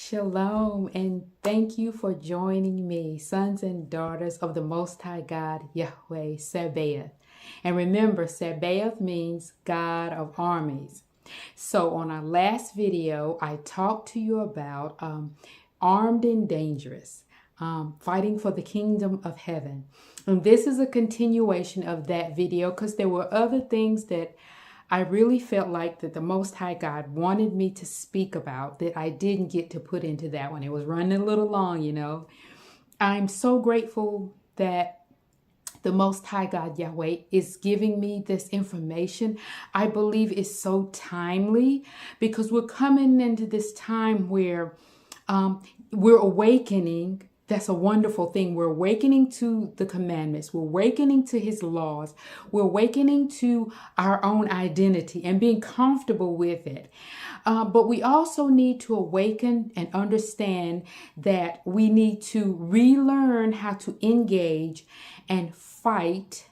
Shalom, and thank you for joining me, sons and daughters of the Most High God, Yahweh Sabaoth. And remember, Sabaoth means God of armies. So on our last video, I talked to you about armed and dangerous, fighting for the kingdom of heaven. And this is a continuation of that video because there were other things that I really felt like that the Most High God wanted me to speak about that I didn't get to put into that one. It was running a little long, you know. I'm so grateful that the Most High God Yahweh is giving me this information. I believe it's so timely because we're coming into this time where we're awakening. That's a wonderful thing. We're awakening to the commandments. We're awakening to his laws. We're awakening to our own identity and being comfortable with it. But we also need to awaken and understand that we need to relearn how to engage and fight,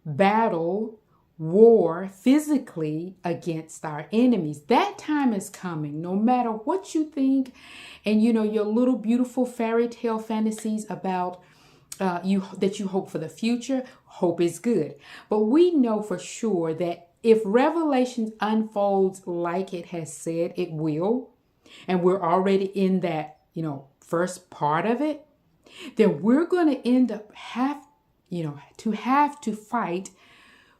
battle, war physically against our enemies. That time is coming, no matter what you think. And you know, your little beautiful fairy tale fantasies about that you hope for the future, hope is good. But we know for sure that if Revelation unfolds like it has said it will, and we're already in that, first part of it, then we're going to end up have to fight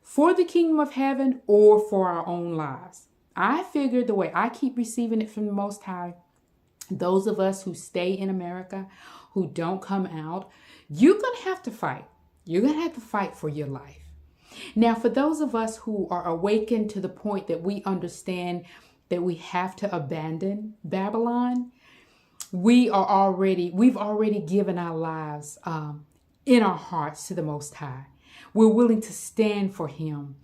for the kingdom of heaven or for our own lives. I figured the way I keep receiving it from the Most High, those of us who stay in America, who don't come out, you're going to have to fight. You're going to have to fight for your life. Now, for those of us who are awakened to the point that we understand that we have to abandon Babylon, we've already given our lives in our hearts to the Most High. We're willing to stand for him,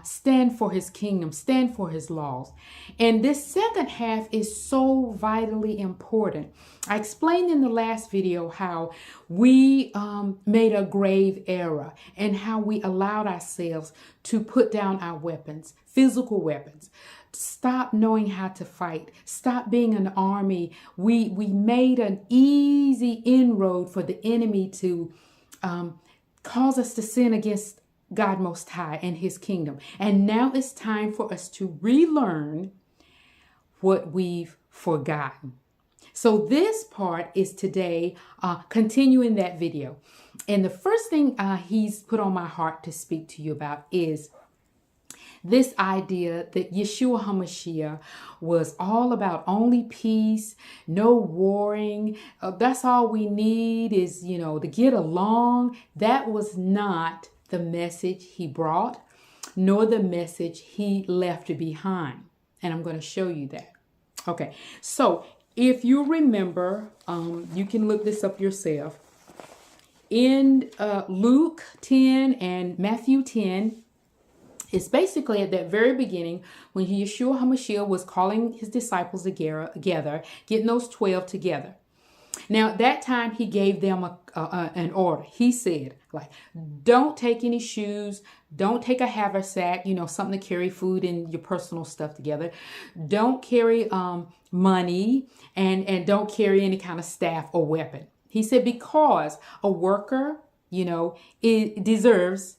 stand for his kingdom, stand for his laws. And this second half is so vitally important. I explained in the last video how we made a grave error and how we allowed ourselves to put down our weapons, physical weapons. Stop knowing how to fight. Stop being an army. We made an easy inroad for the enemy to cause us to sin against God Most High and his kingdom. And now it's time for us to relearn what we've forgotten. So this part is today, continuing that video. And the first thing he's put on my heart to speak to you about is this idea that Yeshua HaMashiach was all about only peace, no warring. That's all we need is, to get along. That was not the message he brought, nor the message he left behind. And I'm going to show you that. Okay, so if you remember, you can look this up yourself. In Luke 10 and Matthew 10, it's basically at that very beginning when Yeshua HaMashiach was calling his disciples together, getting those 12 together. Now, at that time, he gave them an order. He said, don't take any shoes. Don't take a haversack, something to carry food and your personal stuff together. Don't carry money and don't carry any kind of staff or weapon. He said, because a worker, it deserves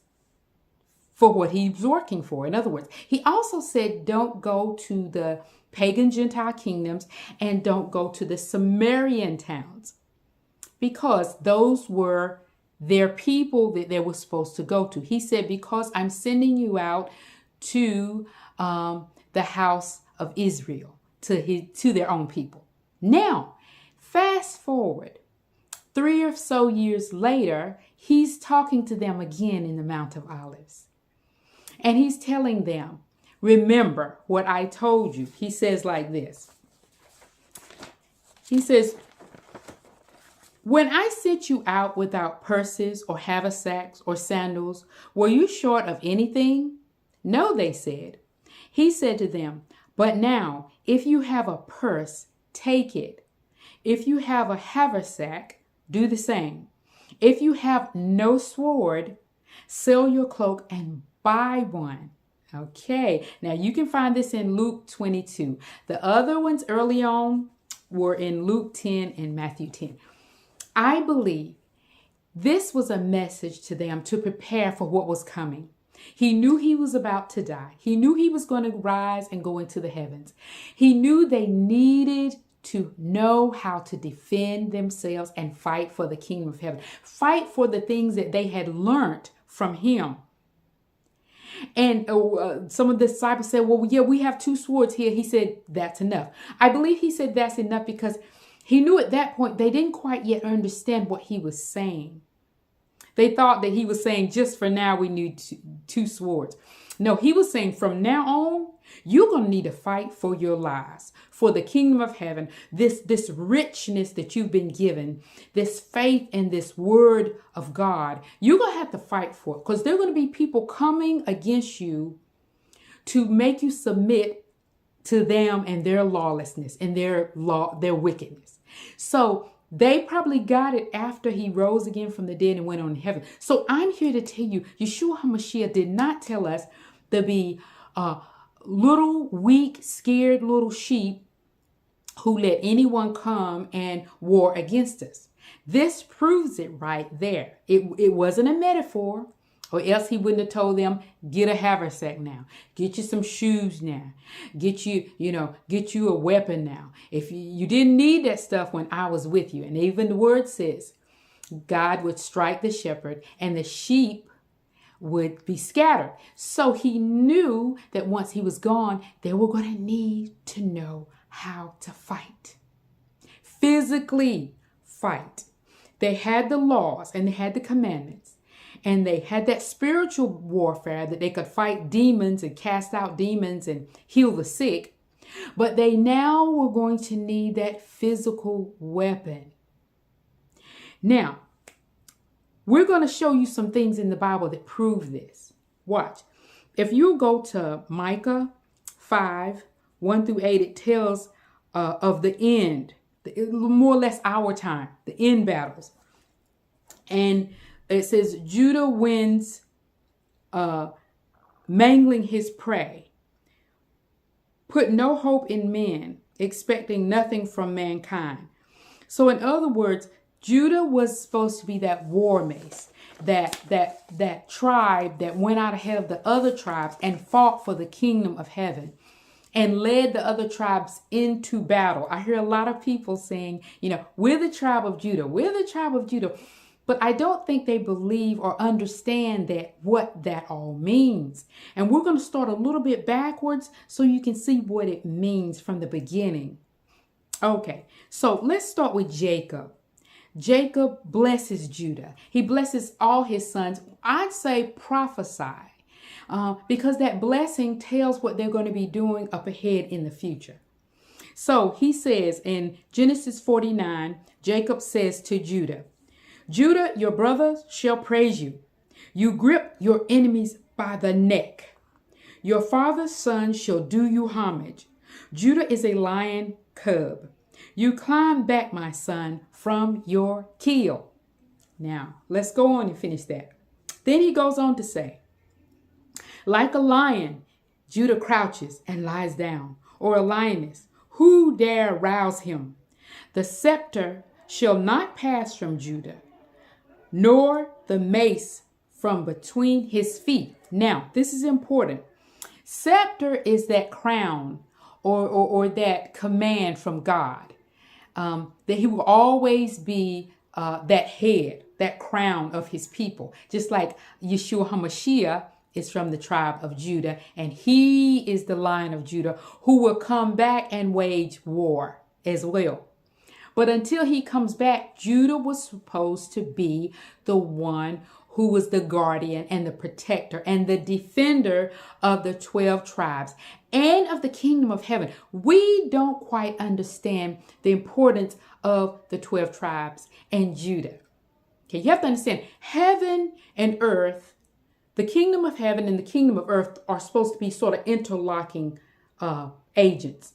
for what he's working for. In other words, he also said, don't go to the pagan Gentile kingdoms and don't go to the Sumerian towns because those were their people that they were supposed to go to. He said, because I'm sending you out to the house of Israel, to their own people. Now, fast forward 3 or so years later, he's talking to them again in the Mount of Olives. And he's telling them, remember what I told you. He says like this. He says, when I sent you out without purses or haversacks or sandals, were you short of anything? No, they said. He said to them, but now, if you have a purse, take it. If you have a haversack, do the same. If you have no sword, sell your cloak and buy one. Okay, now you can find this in Luke 22. The other ones early on, were in Luke 10 and Matthew 10. I believe this was a message to them to prepare for what was coming. He knew he was about to die. He knew he was going to rise and go into the heavens. He knew they needed to know how to defend themselves and fight for the kingdom of heaven. Fight for the things that they had learned from him. And some of the disciples said, well, yeah, we have 2 swords here. He said, that's enough. I believe he said that's enough because he knew at that point they didn't quite yet understand what he was saying. They thought that he was saying, just for now, we need 2 swords. No, he was saying from now on, you're going to need to fight for your lives, for the kingdom of heaven, this richness that you've been given, this faith and this word of God. You're going to have to fight for it because there are going to be people coming against you to make you submit to them and their lawlessness and their wickedness. So they probably got it after he rose again from the dead and went on to heaven. So I'm here to tell you, Yeshua HaMashiach did not tell us to be little, weak, scared little sheep who let anyone come and war against us. This proves it right there. It wasn't a metaphor, or else he wouldn't have told them, get a haversack now. Get you some shoes now. Get you a weapon now. If you didn't need that stuff when I was with you. And even the word says, God would strike the shepherd and the sheep would be scattered. So he knew that once he was gone, they were going to need to know how to fight. Physically fight. They had the laws and they had the commandments. And they had that spiritual warfare that they could fight demons and cast out demons and heal the sick. But they now were going to need that physical weapon. Now, we're going to show you some things in the Bible that prove this. Watch. If you go to Micah 5, 1 through 8, it tells of the end, more or less our time, the end battles. And it says, Judah wins mangling his prey. Put no hope in men, expecting nothing from mankind. So in other words, Judah was supposed to be that war mace, that tribe that went out ahead of the other tribes and fought for the kingdom of heaven and led the other tribes into battle. I hear a lot of people saying, we're the tribe of Judah. We're the tribe of Judah. But I don't think they believe or understand what that all means. And we're going to start a little bit backwards so you can see what it means from the beginning. Okay, so let's start with Jacob. Jacob blesses Judah. He blesses all his sons. I'd say prophesy, because that blessing tells what they're going to be doing up ahead in the future. So he says in Genesis 49, Jacob says to Judah, Judah, your brothers shall praise you. You grip your enemies by the neck. Your father's son shall do you homage. Judah is a lion cub. You climb back, my son, from your kill. Now, let's go on and finish that. Then he goes on to say, like a lion, Judah crouches and lies down, or a lioness. Who dare rouse him? The scepter shall not pass from Judah, nor the mace from between his feet. Now, this is important. Scepter is that crown or that command from God. That he will always be that head, that crown of his people. Just like Yeshua HaMashiach is from the tribe of Judah, and he is the Lion of Judah who will come back and wage war as well. But until he comes back, Judah was supposed to be the one who was the guardian and the protector and the defender of the 12 tribes and of the kingdom of heaven. We don't quite understand the importance of the 12 tribes and Judah. Okay, you have to understand, heaven and earth, the kingdom of heaven and the kingdom of earth are supposed to be sort of interlocking agents.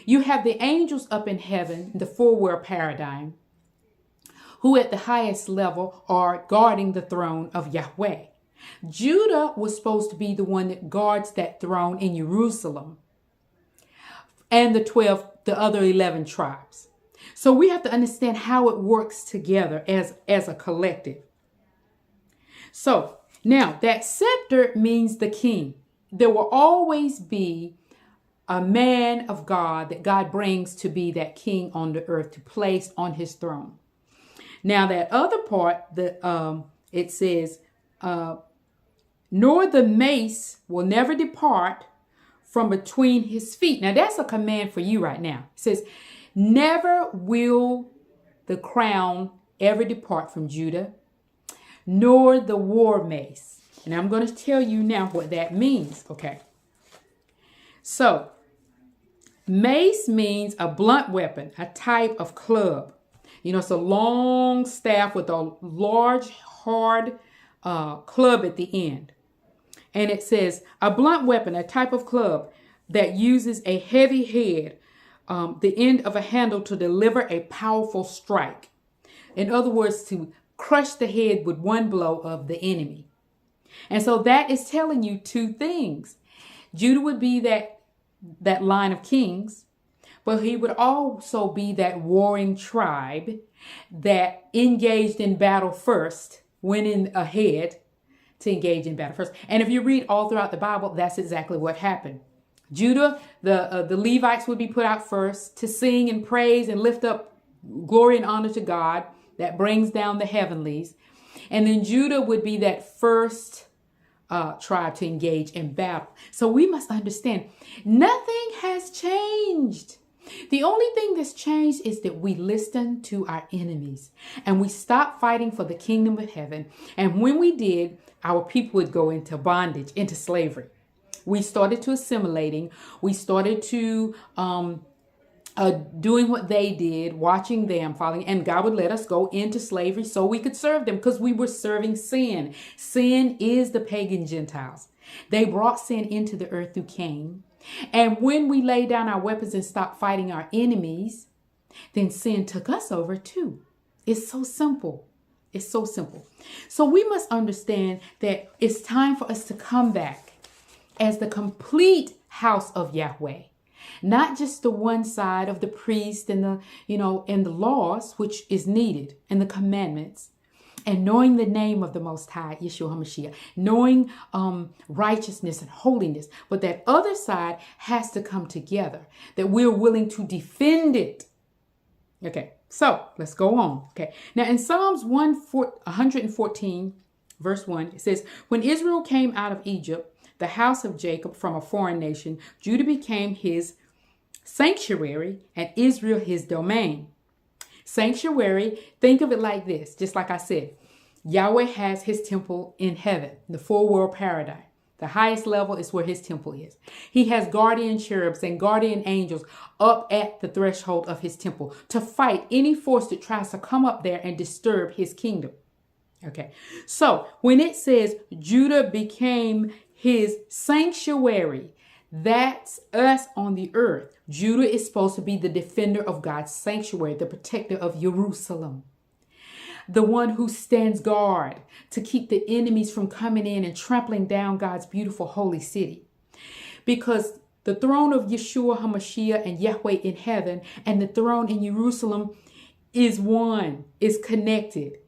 You have the angels up in heaven, the four-world paradigm, who at the highest level are guarding the throne of Yahweh. Judah was supposed to be the one that guards that throne in Jerusalem, and the other 11 tribes. So we have to understand how it works together as a collective. So now that scepter means the king. There will always be a man of God that God brings to be that king on the earth, to place on his throne. Now that other part, it says, nor the mace will never depart from between his feet. Now that's a command for you right now. It says, never will the crown ever depart from Judah, nor the war mace. And I'm going to tell you now what that means. Okay. So mace means a blunt weapon, a type of club. It's a long staff with a large, hard club at the end. And it says a blunt weapon, a type of club that uses a heavy head, the end of a handle to deliver a powerful strike. In other words, to crush the head with one blow of the enemy. And so that is telling you two things. Judah would be that line of kings, but he would also be that warring tribe that engaged in battle first, went in ahead to engage in battle first. And if you read all throughout the Bible, that's exactly what happened. Judah, the Levites would be put out first to sing and praise and lift up glory and honor to God that brings down the heavenlies. And then Judah would be that first tribe to engage in battle. So we must understand nothing has changed. The only thing that's changed is that we listen to our enemies and we stop fighting for the kingdom of heaven. And when we did, our people would go into bondage, into slavery. We started to assimilating. We started to doing what they did, watching them, following, and God would let us go into slavery so we could serve them because we were serving sin. Sin is the pagan Gentiles. They brought sin into the earth through Cain. And when we lay down our weapons and stopped fighting our enemies, then sin took us over too. It's so simple. It's so simple. So we must understand that it's time for us to come back as the complete house of Yahweh. Not just the one side of the priest and and the laws, which is needed, and the commandments, and knowing the name of the Most High, Yeshua HaMashiach, knowing righteousness and holiness. But that other side has to come together, that we're willing to defend it. Okay, so let's go on. Okay, now in Psalms 114, verse 1, it says, when Israel came out of Egypt, the house of Jacob from a foreign nation, Judah became his sanctuary and Israel his domain. Sanctuary, think of it like this, just like I said, Yahweh has his temple in heaven, the full world paradigm. The highest level is where his temple is. He has guardian cherubs and guardian angels up at the threshold of his temple to fight any force that tries to come up there and disturb his kingdom. Okay, so when it says Judah became his sanctuary, that's us on the earth. Judah is supposed to be the defender of God's sanctuary, the protector of Jerusalem, the one who stands guard to keep the enemies from coming in and trampling down God's beautiful holy city. Because the throne of Yeshua HaMashiach and Yahweh in heaven and the throne in Jerusalem is one, is connected.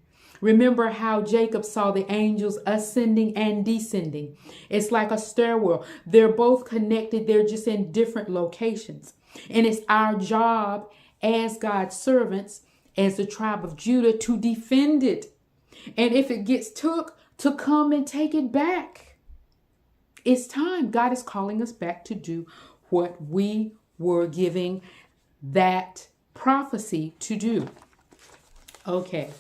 Remember how Jacob saw the angels ascending and descending. It's like a stairwell. They're both connected. They're just in different locations. And it's our job as God's servants, as the tribe of Judah, to defend it. And if it gets took, to come and take it back. It's time. God is calling us back to do what we were giving that prophecy to do. Okay.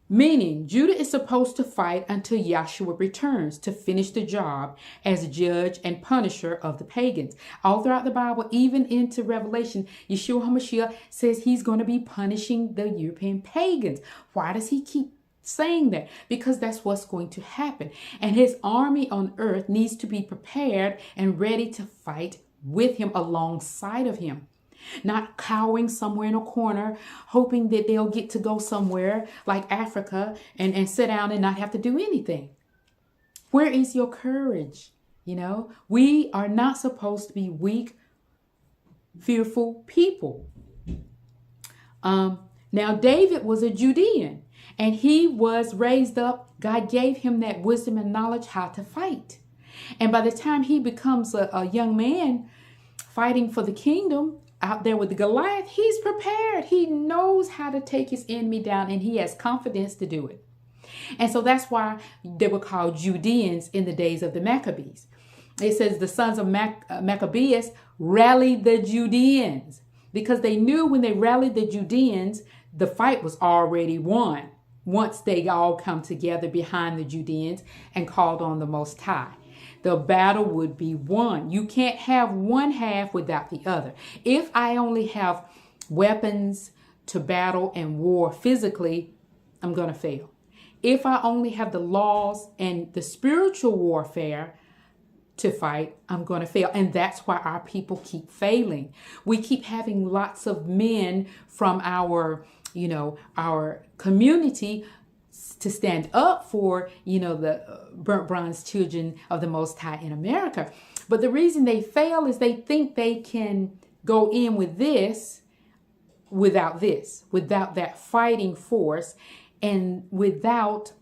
Meaning, Judah is supposed to fight until Yeshua returns to finish the job as judge and punisher of the pagans. All throughout the Bible, even into Revelation, Yeshua HaMashiach says he's going to be punishing the European pagans. Why does he keep saying that? Because that's what's going to happen. And his army on earth needs to be prepared and ready to fight with him, alongside of him. Not cowering somewhere in a corner, hoping that they'll get to go somewhere like Africa and sit down and not have to do anything. Where is your courage? We are not supposed to be weak, fearful people. Now, David was a Judean, and he was raised up. God gave him that wisdom and knowledge how to fight. And by the time he becomes a young man fighting for the kingdom out there with the Goliath, he's prepared. He knows how to take his enemy down, and he has confidence to do it. And so that's why they were called Judeans in the days of the Maccabees. It says the sons of Maccabeus rallied the Judeans, because they knew when they rallied the Judeans, the fight was already won once they all come together behind the Judeans and called on the Most High. The battle would be won. You can't have one half without the other. If I only have weapons to battle and war physically, I'm going to fail. If I only have the laws and the spiritual warfare to fight, I'm going to fail. And that's why our people keep failing. We keep having lots of men from our community to stand up for, the burnt bronze children of the Most High in America. But the reason they fail is they think they can go in with this, without that fighting force, and without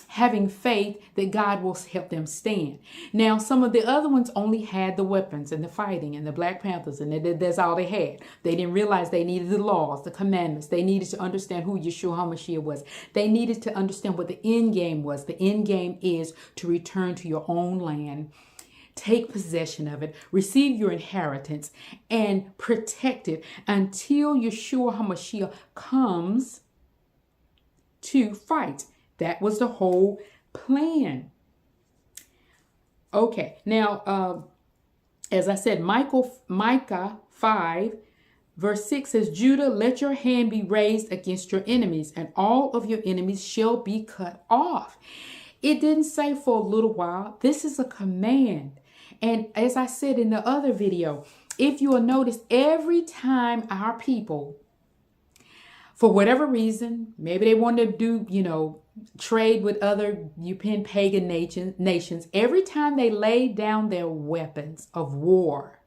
having faith that God will help them stand. Now, some of the other ones only had the weapons and the fighting and the Black Panthers, and that's all they had. They didn't realize they needed the laws, the commandments. They needed to understand who Yeshua HaMashiach was. They needed to understand what the end game was. The end game is to return to your own land, take possession of it, receive your inheritance, and protect it until Yeshua HaMashiach comes to fight. That was the whole plan. Okay, now, as I said, Micah 5, verse 6 says, Judah, let your hand be raised against your enemies, and all of your enemies shall be cut off. It didn't say for a little while. This is a command. And as I said in the other video, if you will notice, every time our people, for whatever reason, maybe they want to do, trade with other European pagan nations, every time they lay down their weapons of war,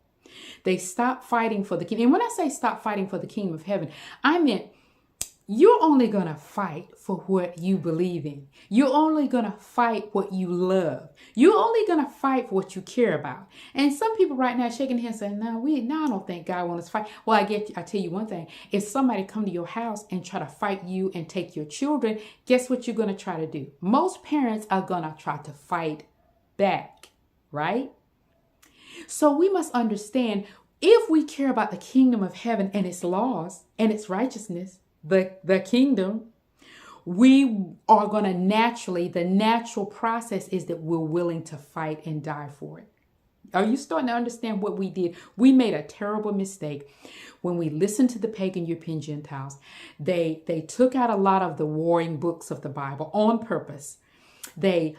they stop fighting for the kingdom. And when I say stop fighting for the kingdom of heaven, I meant you're only going to fight for what you believe in. You're only going to fight what you love. You're only going to fight for what you care about. And some people right now are shaking their heads saying, no, I don't think God wants us to fight. Well, I tell you one thing. If somebody come to your house and try to fight you and take your children, guess what you're going to try to do? Most parents are going to try to fight back, right? So we must understand, if we care about the kingdom of heaven and its laws and its righteousness, the kingdom, we are going to the natural process is that we're willing to fight and die for it. Are you starting to understand what we did? We made a terrible mistake when we listened to the pagan European Gentiles. They took out a lot of the warring books of the Bible on purpose. They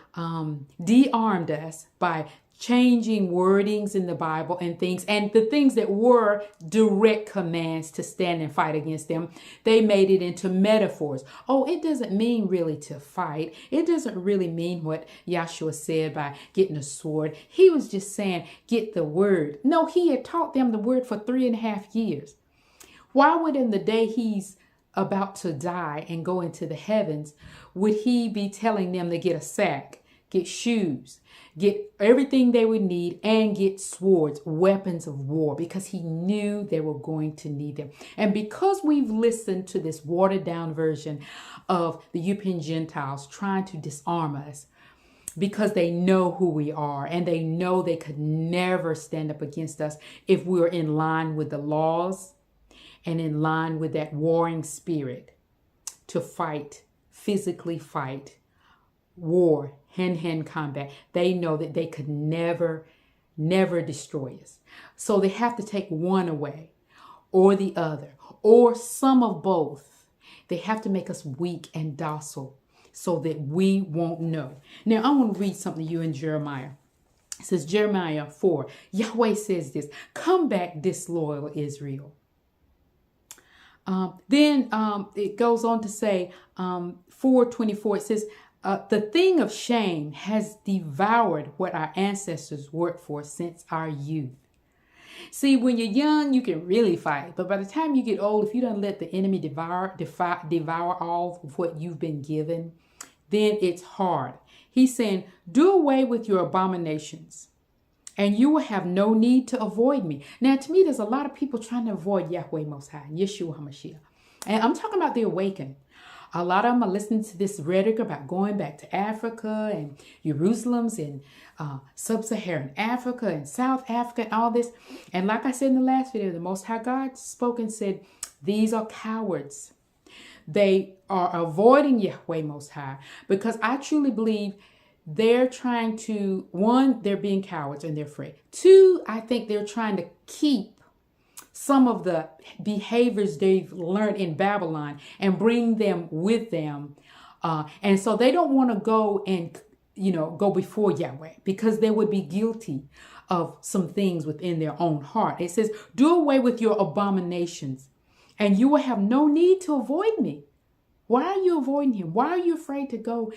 de-armed us by changing wordings in the Bible and things, and the things that were direct commands to stand and fight against them, they made it into metaphors. Oh, it doesn't mean really to fight. It doesn't really mean what Yeshua said by getting a sword. He was just saying, get the word. No, he had taught them the word for 3.5 years. Why would in the day he's about to die and go into the heavens, would he be telling them to get a sack, get shoes, get everything they would need, and get swords, weapons of war, because he knew they were going to need them. And because we've listened to this watered down version of the European Gentiles trying to disarm us, because they know who we are and they know they could never stand up against us if we were in line with the laws and in line with that warring spirit to fight, physically fight, war, hand-to-hand combat. They know that they could never destroy us. So they have to take one away or the other or some of both. They have to make us weak and docile so that we won't know. Now, I want to read something to you in Jeremiah. It says, Jeremiah 4, Yahweh says this, come back, disloyal Israel. Then it goes on to say, 4:24, it says, the thing of shame has devoured what our ancestors worked for since our youth. See, when you're young, you can really fight. But by the time you get old, if you don't let the enemy devour all of what you've been given, then it's hard. He's saying, do away with your abominations, and you will have no need to avoid me. Now, to me, there's a lot of people trying to avoid Yahweh Most High, Yeshua HaMashiach. And I'm talking about the awakened. A lot of them are listening to this rhetoric about going back to Africa and Jerusalem's and sub-Saharan Africa and South Africa and all this. And like I said in the last video, the Most High God spoke and said, these are cowards. They are avoiding Yahweh Most High because I truly believe they're trying to, one, they're being cowards and they're afraid. Two, I think they're trying to keep some of the behaviors they've learned in Babylon and bring them with them. And so they don't want to go and, go before Yahweh because they would be guilty of some things within their own heart. It says, do away with your abominations and you will have no need to avoid me. Why are you avoiding him? Why are you afraid to go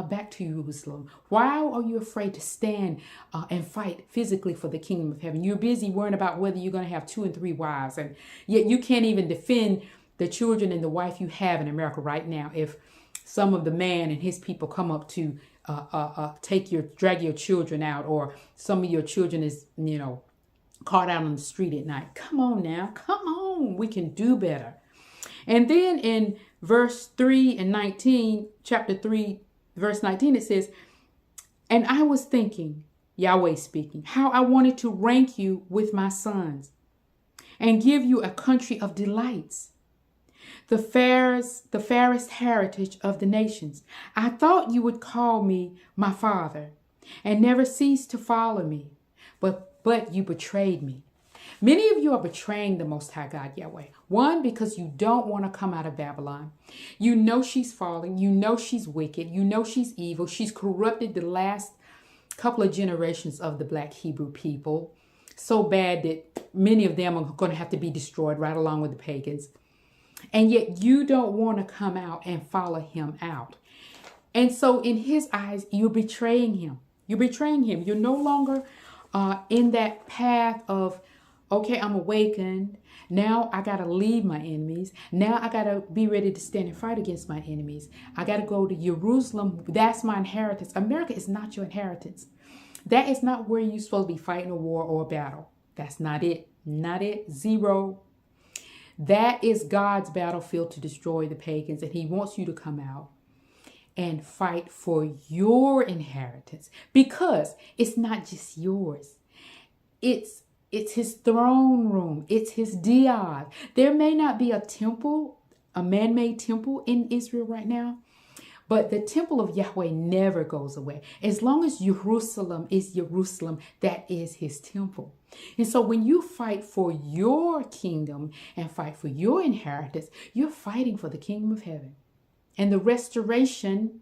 back to Jerusalem? Why are you afraid to stand and fight physically for the kingdom of heaven? You're busy worrying about whether you're going to have 2 and 3 wives, and yet you can't even defend the children and the wife you have in America right now. If some of the man and his people come up to drag your children out, or some of your children is, caught out on the street at night. Come on now, come on. We can do better. And then in verse 3 and 19, chapter 3, verse 19, it says, and I was thinking, Yahweh speaking, how I wanted to rank you with my sons and give you a country of delights, the fairest heritage of the nations. I thought you would call me my father and never cease to follow me, but you betrayed me. Many of you are betraying the Most High God, Yahweh. One, because you don't want to come out of Babylon. You know she's falling. You know she's wicked. You know she's evil. She's corrupted the last couple of generations of the Black Hebrew people so bad that many of them are going to have to be destroyed right along with the pagans. And yet you don't want to come out and follow him out. And so in his eyes, you're betraying him. You're betraying him. You're no longer in that path of, okay, I'm awakened. Now I got to leave my enemies. Now I got to be ready to stand and fight against my enemies. I got to go to Jerusalem. That's my inheritance. America is not your inheritance. That is not where you're supposed to be fighting a war or a battle. That's not it. Not it. Zero. That is God's battlefield to destroy the pagans. And he wants you to come out and fight for your inheritance, because it's not just yours. It's his throne room. It's his diad. There may not be a temple, a man-made temple in Israel right now, but the temple of Yahweh never goes away. As long as Jerusalem is Jerusalem, that is his temple. And so when you fight for your kingdom and fight for your inheritance, you're fighting for the kingdom of heaven and the restoration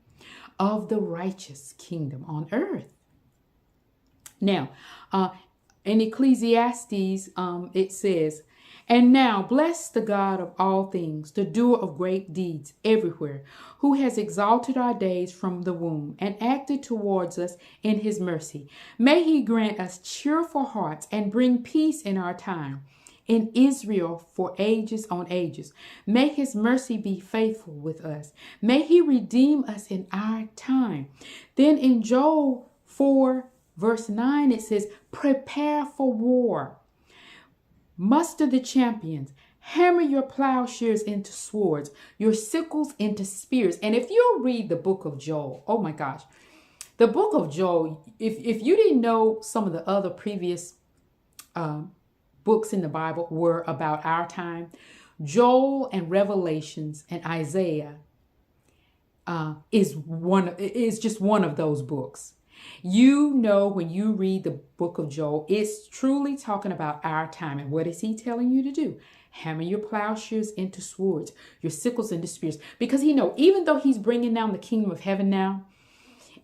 of the righteous kingdom on earth. Now, in Ecclesiastes, it says, and now bless the God of all things, the doer of great deeds everywhere, who has exalted our days from the womb and acted towards us in his mercy. May he grant us cheerful hearts and bring peace in our time, in Israel for ages on ages. May his mercy be faithful with us. May he redeem us in our time. Then in Joel 4, verse 9, it says, prepare for war. Muster the champions. Hammer your plowshares into swords, your sickles into spears. And if you read the book of Joel, oh my gosh, the book of Joel, if you didn't know some of the other previous books in the Bible were about our time, Joel and Revelations and Isaiah is just one of those books. You know, when you read the book of Joel, it's truly talking about our time. And what is he telling you to do? Hammer your plowshares into swords, your sickles into spears. Because even though he's bringing down the kingdom of heaven now,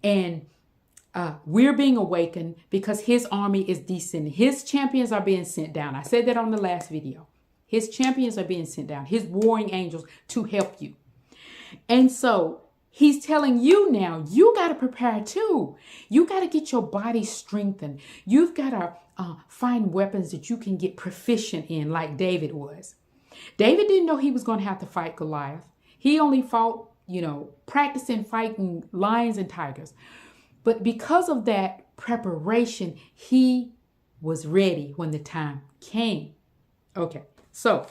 and we're being awakened because his army is descending. His champions are being sent down. I said that on the last video. His champions are being sent down, his warring angels to help you. And so he's telling you now, you got to prepare too. You got to get your body strengthened. You've got to find weapons that you can get proficient in, like David was. David didn't know he was going to have to fight Goliath. He only fought, practicing fighting lions and tigers. But because of that preparation, he was ready when the time came. Okay, so,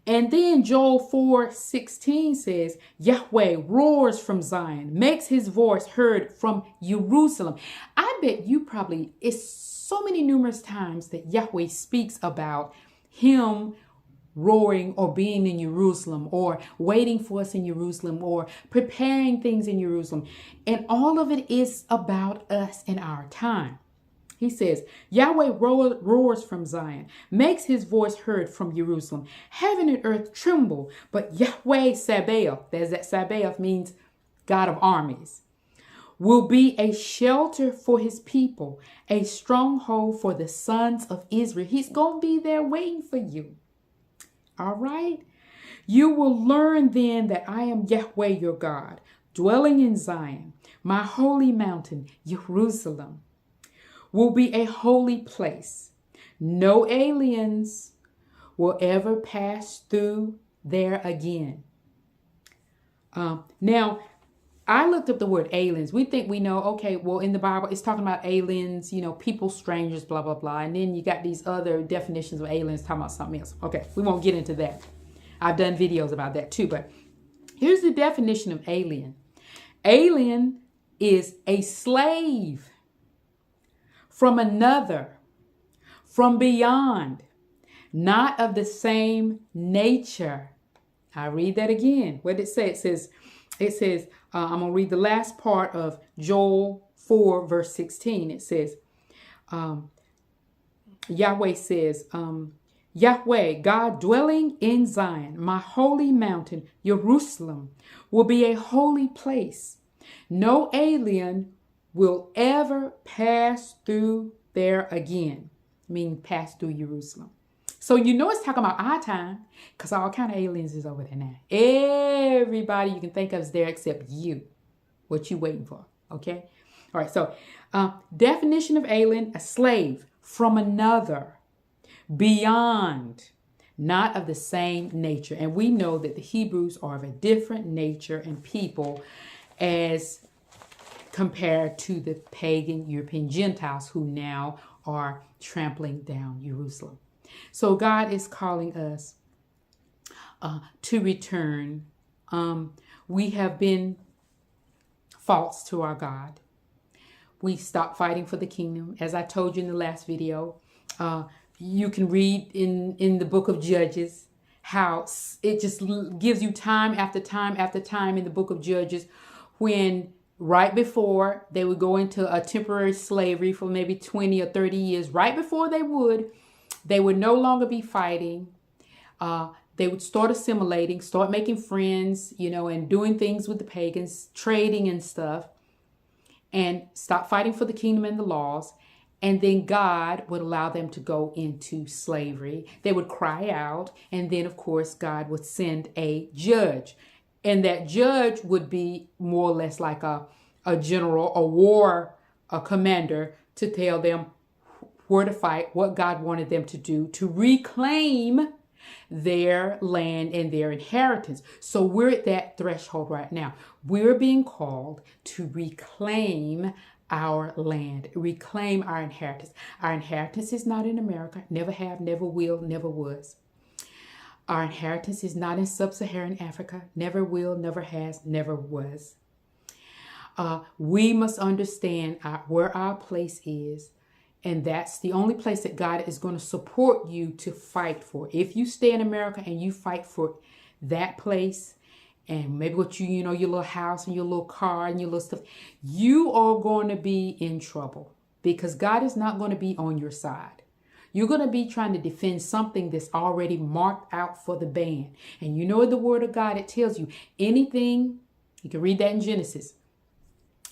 and then Joel 4:16 says, Yahweh roars from Zion, makes his voice heard from Jerusalem. I bet you probably, it's so many numerous times that Yahweh speaks about him roaring or being in Jerusalem or waiting for us in Jerusalem or preparing things in Jerusalem. And all of it is about us in our time. He says, Yahweh roars from Zion, makes his voice heard from Jerusalem. Heaven and earth tremble, but Yahweh Sabaoth, there's that Sabaoth means God of armies, will be a shelter for his people, a stronghold for the sons of Israel. He's going to be there waiting for you. All right. You will learn then that I am Yahweh your God, dwelling in Zion, my holy mountain, Jerusalem, will be a holy place. No aliens will ever pass through there again. Now, I looked up the word aliens. We think we know, okay, well, in the Bible, it's talking about aliens, people, strangers, blah, blah, blah. And then you got these other definitions of aliens talking about something else. Okay, we won't get into that. I've done videos about that too. But here's the definition of alien. Alien is a slave from another, from beyond, not of the same nature. I read that again. What did it say? It says, I'm going to read the last part of Joel 4, verse 16. It says, Yahweh says, Yahweh, God dwelling in Zion, my holy mountain, Jerusalem, will be a holy place. No alien will ever pass through there again, meaning pass through Jerusalem. So it's talking about our time, because all kind of aliens is over there now. Everybody you can think of is there except you. What you waiting for? Okay. All right. So definition of alien: a slave from another, beyond, not of the same nature. And we know that the Hebrews are of a different nature and people as compared to the pagan European Gentiles who now are trampling down Jerusalem. So God is calling us to return. We have been false to our God. We stopped fighting for the kingdom. As I told you in the last video, you can read in the book of Judges how it just gives you time after time after time in the book of Judges when right before they would go into a temporary slavery for maybe 20 or 30 years, right before they would no longer be fighting. They would start assimilating, start making friends, and doing things with the pagans, trading and stuff, and stop fighting for the kingdom and the laws. And then God would allow them to go into slavery. They would cry out. And then, of course, God would send a judge. And that judge would be more or less like a general, a commander, to tell them where to fight, what God wanted them to do to reclaim their land and their inheritance. So we're at that threshold right now. We're being called to reclaim our land, reclaim our inheritance. Our inheritance is not in America, never have, never will, never was. Our inheritance is not in sub-Saharan Africa, never will, never has, never was. We must understand where our place is. And that's the only place that God is going to support you to fight for. If you stay in America and you fight for that place, and maybe what your little house and your little car and your little stuff, you are going to be in trouble because God is not going to be on your side. You're going to be trying to defend something that's already marked out for the ban. And the word of God, it tells you anything, you can read that in Genesis,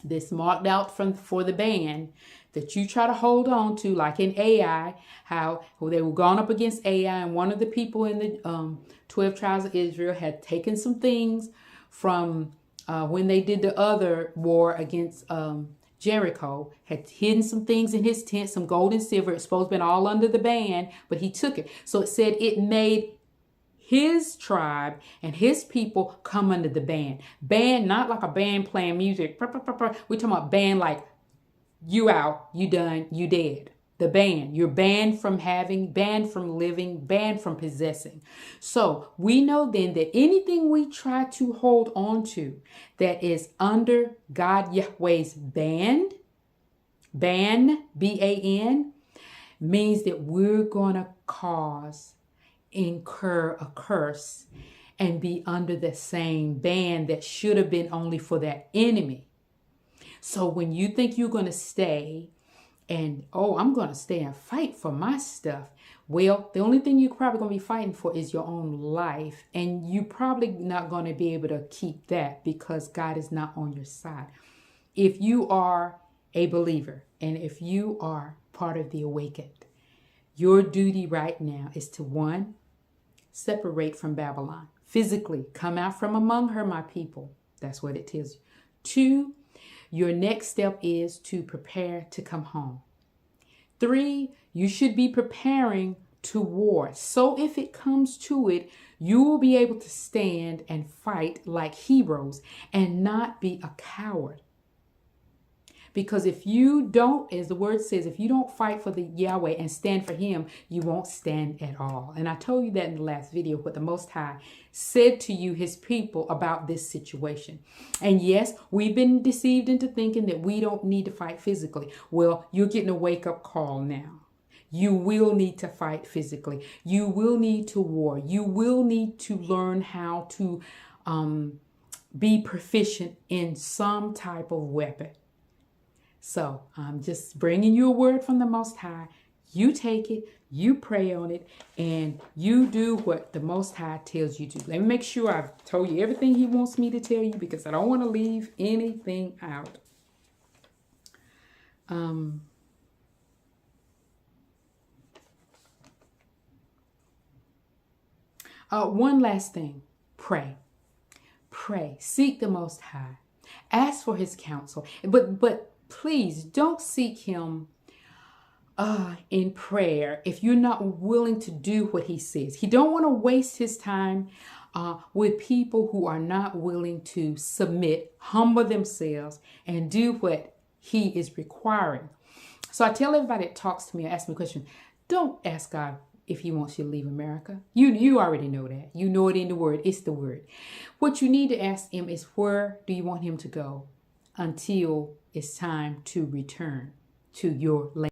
that's marked out for the ban that you try to hold on to, like in AI, how they were gone up against AI, and one of the people in the 12 tribes of Israel had taken some things from when they did the other war against Jericho, had hidden some things in his tent, some gold and silver. It's supposed to have been all under the ban, but he took it. So it said it made his tribe and his people come under the ban. Ban, not like a band playing music. We're talking about ban like you out, you done, you dead. The ban. You're banned from having, banned from living, banned from possessing. So we know then that anything we try to hold on to that is under God Yahweh's ban, B-A-N, means that we're going to incur a curse and be under the same ban that should have been only for that enemy. So when you think you're going to stay and, oh, I'm going to stay and fight for my stuff. Well, the only thing you're probably going to be fighting for is your own life. And you're probably not going to be able to keep that because God is not on your side. If you are a believer and if you are part of the awakened, your duty right now is to, 1, separate from Babylon. Physically, come out from among her, my people. That's what it tells you. 2, your next step is to prepare to come home. 3, you should be preparing to war. So if it comes to it, you will be able to stand and fight like heroes and not be a coward. Because if you don't, as the word says, if you don't fight for the Yahweh and stand for him, you won't stand at all. And I told you that in the last video, what the Most High said to you, his people, about this situation. And yes, we've been deceived into thinking that we don't need to fight physically. Well, you're getting a wake-up call now. You will need to fight physically. You will need to war. You will need to learn how to be proficient in some type of weapon. So I'm just bringing you a word from the Most High. You take it, you pray on it, and you do what the Most High tells you to. Let me make sure I've told you everything he wants me to tell you because I don't want to leave anything out. One last thing. Pray. Pray. Seek the Most High. Ask for his counsel. But please don't seek him in prayer if you're not willing to do what he says. He don't want to waste his time with people who are not willing to submit, humble themselves, and do what he is requiring. So I tell everybody that talks to me or asks me a question, don't ask God if he wants you to leave America. You already know that. You know it in the word. It's the word. What you need to ask him is, where do you want him to go until it's time to return to your land?